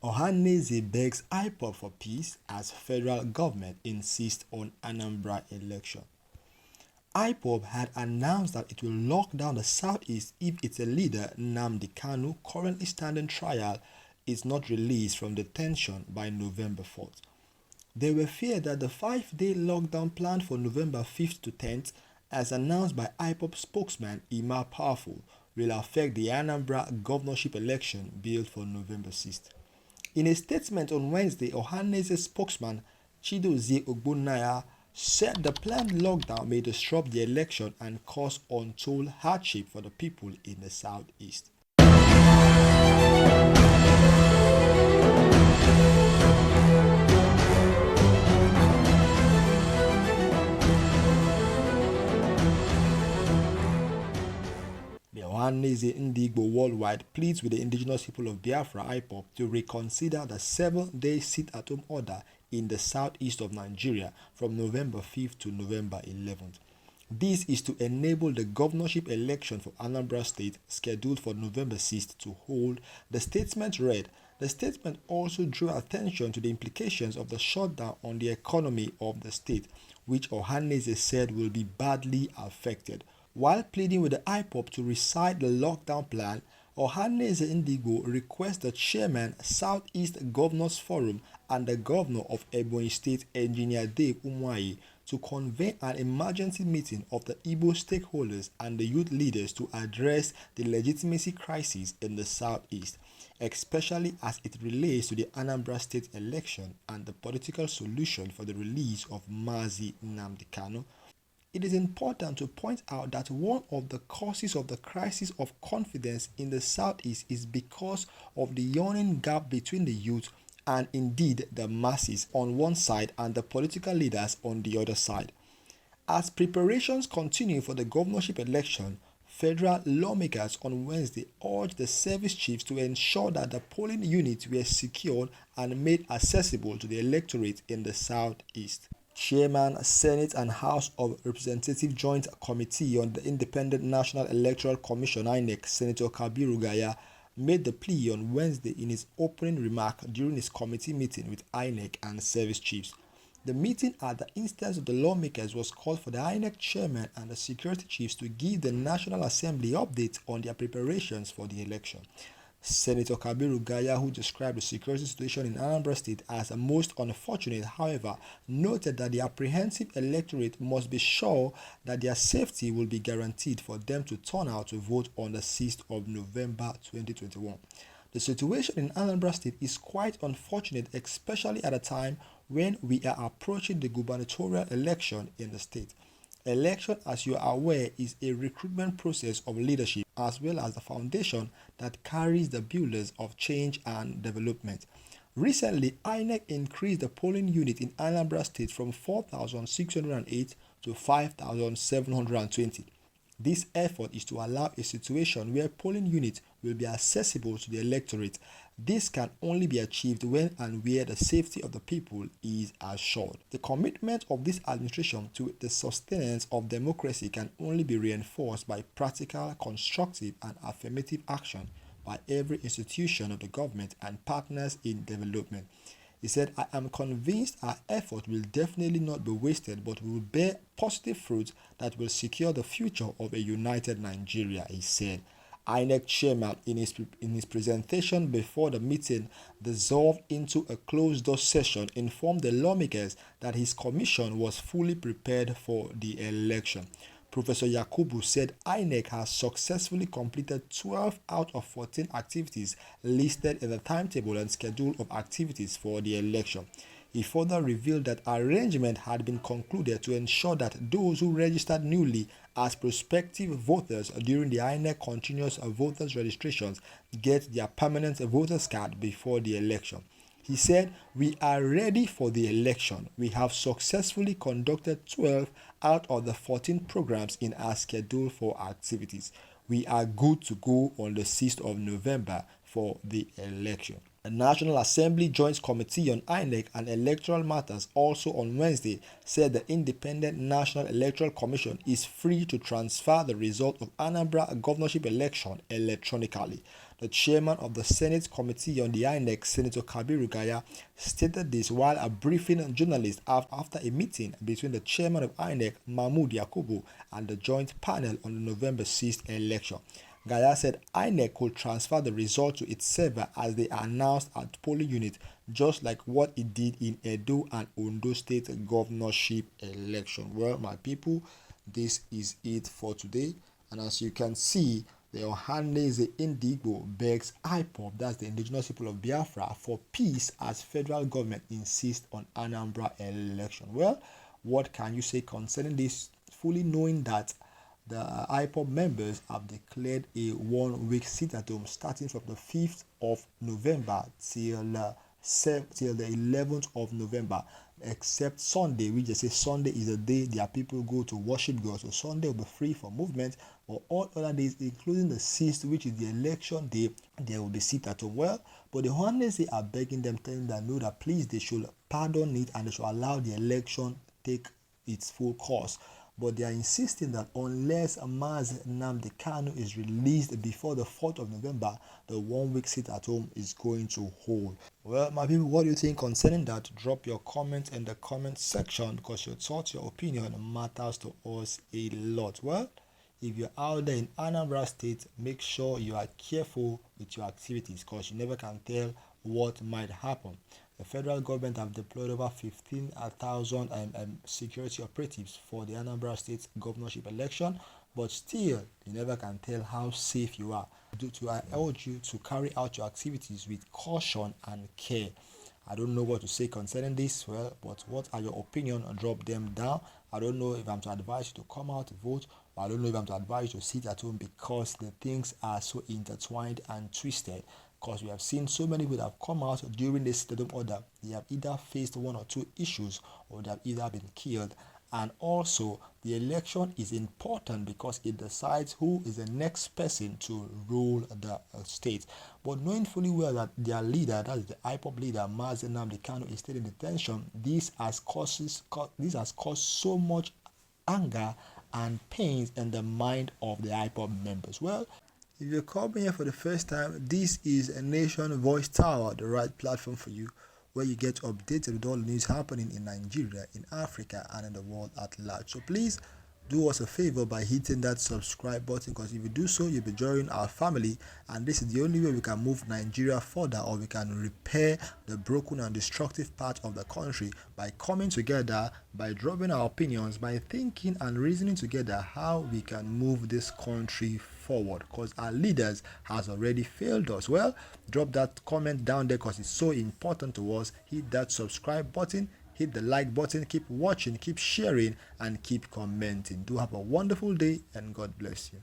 Ohanaeze begs Ipob for peace as federal government insists on Anambra election. Ipob had announced that it will lock down the southeast if its leader Nnamdi Kanu, currently standing trial, is not released from detention by November 4th. There were fears that the 5-day lockdown planned for November 5th to 10th, as announced by Ipob spokesman Emma Powerful, will affect the Anambra governorship election billed for November 6th. In a statement on Wednesday, Ohanaeze spokesman Chidozie Ogbonnaya said the planned lockdown may disrupt the election and cause untold hardship for the people in the southeast. The Ohanaeze Ndigbo Worldwide pleads with the indigenous people of Biafra Ipob to reconsider the 7-day sit-at-home order in the southeast of Nigeria from November 5th to November 11th. This is to enable the governorship election for Anambra State, scheduled for November 6th, to hold, the statement read. The statement also drew attention to the implications of the shutdown on the economy of the state, which Ohanaeze said will be badly affected. While pleading with the Ipob to rescind the lockdown plan, Ohanaeze Ndigbo requests the chairman, Southeast Governors Forum, and the governor of Ebonyi State, Engineer Dave Umuahi, to convene an emergency meeting of the Igbo stakeholders and the youth leaders to address the legitimacy crisis in the southeast, especially as it relates to the Anambra State election and the political solution for the release of Mazi Nnamdi Kanu. It is important to point out that one of the causes of the crisis of confidence in the southeast is because of the yawning gap between the youth and indeed the masses on one side and the political leaders on the other side. As preparations continue for the governorship election, federal lawmakers on Wednesday urged the service chiefs to ensure that the polling units were secured and made accessible to the electorate in the southeast. Chairman, Senate and House of Representatives Joint Committee on the Independent National Electoral Commission (INEC), Senator Kabiru Gaya, made the plea on Wednesday in his opening remark during his committee meeting with INEC and service chiefs. The meeting, at the instance of the lawmakers, was called for the INEC chairman and the security chiefs to give the National Assembly updates on their preparations for the election. Senator Kabiru Gaya, who described the security situation in Anambra State as most unfortunate, however, noted that the apprehensive electorate must be sure that their safety will be guaranteed for them to turn out to vote on the 6th of November 2021. The situation in Anambra State is quite unfortunate, especially at a time when we are approaching the gubernatorial election in the state. Election, as you are aware, is a recruitment process of leadership as well as the foundation that carries the builders of change and development. Recently, INEC increased the polling unit in Anambra State from 4,608 to 5,720. This effort is to allow a situation where polling units will be accessible to the electorate. This can only be achieved when and where the safety of the people is assured. The commitment of this administration to the sustenance of democracy can only be reinforced by practical, constructive, and affirmative action by every institution of the government and partners in development. He said, "I am convinced our effort will definitely not be wasted, but will bear positive fruits that will secure the future of a united Nigeria," he said. INEC chairman, in his presentation before the meeting dissolved into a closed-door session, informed the lawmakers that his commission was fully prepared for the election. Professor Yakubu said INEC has successfully completed 12 out of 14 activities listed in the timetable and schedule of activities for the election. He further revealed that arrangement had been concluded to ensure that those who registered newly as prospective voters during the INEC continuous voters registrations get their permanent voters card before the election. He said, "We are ready for the election. We have successfully conducted 12 out of the 14 programs in our schedule for activities. We are good to go on the 6th of November for the election." The National Assembly Joint Committee on INEC and Electoral Matters also on Wednesday said the Independent National Electoral Commission is free to transfer the result of Anambra governorship election electronically. The chairman of the Senate Committee on the INEC, Senator Kabiru Gaya, stated this while briefing journalists after a meeting between the chairman of INEC, Mahmood Yakubu, and the joint panel on the November 6th election. Gaya said INEC could transfer the result to its server as they announced at polling unit, just like what it did in Edo and Ondo State governorship election. Well, my people, this is it for today. And as you can see, the Ohanaeze Ndigbo begs Ipob, that's the indigenous people of Biafra, for peace as federal government insists on Anambra election. Well, what can you say concerning this, fully knowing that the Ipob members have declared a 1-week sit-at-home starting from the 5th of November till the 11th of November, except Sunday, which they say Sunday is the day their people go to worship God. So Sunday will be free for movement, or all other days, including the 6th, which is the election day, there will be sit-at-home. Well, but the Ohanaeze are begging them, telling them no, that please they should pardon it and they should allow the election take its full course. But they are insisting that unless Ohanaeze Ndigbo is released before the 4th of November, the 1-week sit-at-home is going to hold. Well, my people, what do you think concerning that? Drop your comments in the comment section, because your thoughts, your opinion matters to us a lot. Well, if you're out there in Anambra State, make sure you are careful with your activities, because you never can tell what might happen. The federal government have deployed over 15,000 security operatives for the Anambra State governorship election, but still, you never can tell how safe you are. I urge you to carry out your activities with caution and care. I don't know what to say concerning this, well, but what are your opinions? Drop them down. I don't know if I'm to advise you to come out to vote, or I don't know if I'm to advise you to sit at home, because the things are so intertwined and twisted. Because we have seen so many people that have come out during this stadium order. They have either faced 1 or 2 issues, or they have either been killed. And also, the election is important because it decides who is the next person to rule the state. But knowing fully well that their leader, that is the Ipob leader, Ohanaeze Ndigbo, is still in detention, this has caused so much anger and pains in the mind of the Ipob members. Well, if you're coming here for the first time, this is a Nation Voice Tower, the right platform for you, where you get updated with all the news happening in Nigeria, in Africa, and in the world at large. So please do us a favor by hitting that subscribe button, because if you do so, you'll be joining our family, and this is the only way we can move Nigeria further, or we can repair the broken and destructive part of the country, by coming together, by dropping our opinions, by thinking and reasoning together how we can move this country forward, because our leaders has already failed us. Well, drop that comment down there, because it's so important to us. Hit that subscribe button, hit the like button, keep watching, keep sharing, and keep commenting. Do have a wonderful day, and God bless you.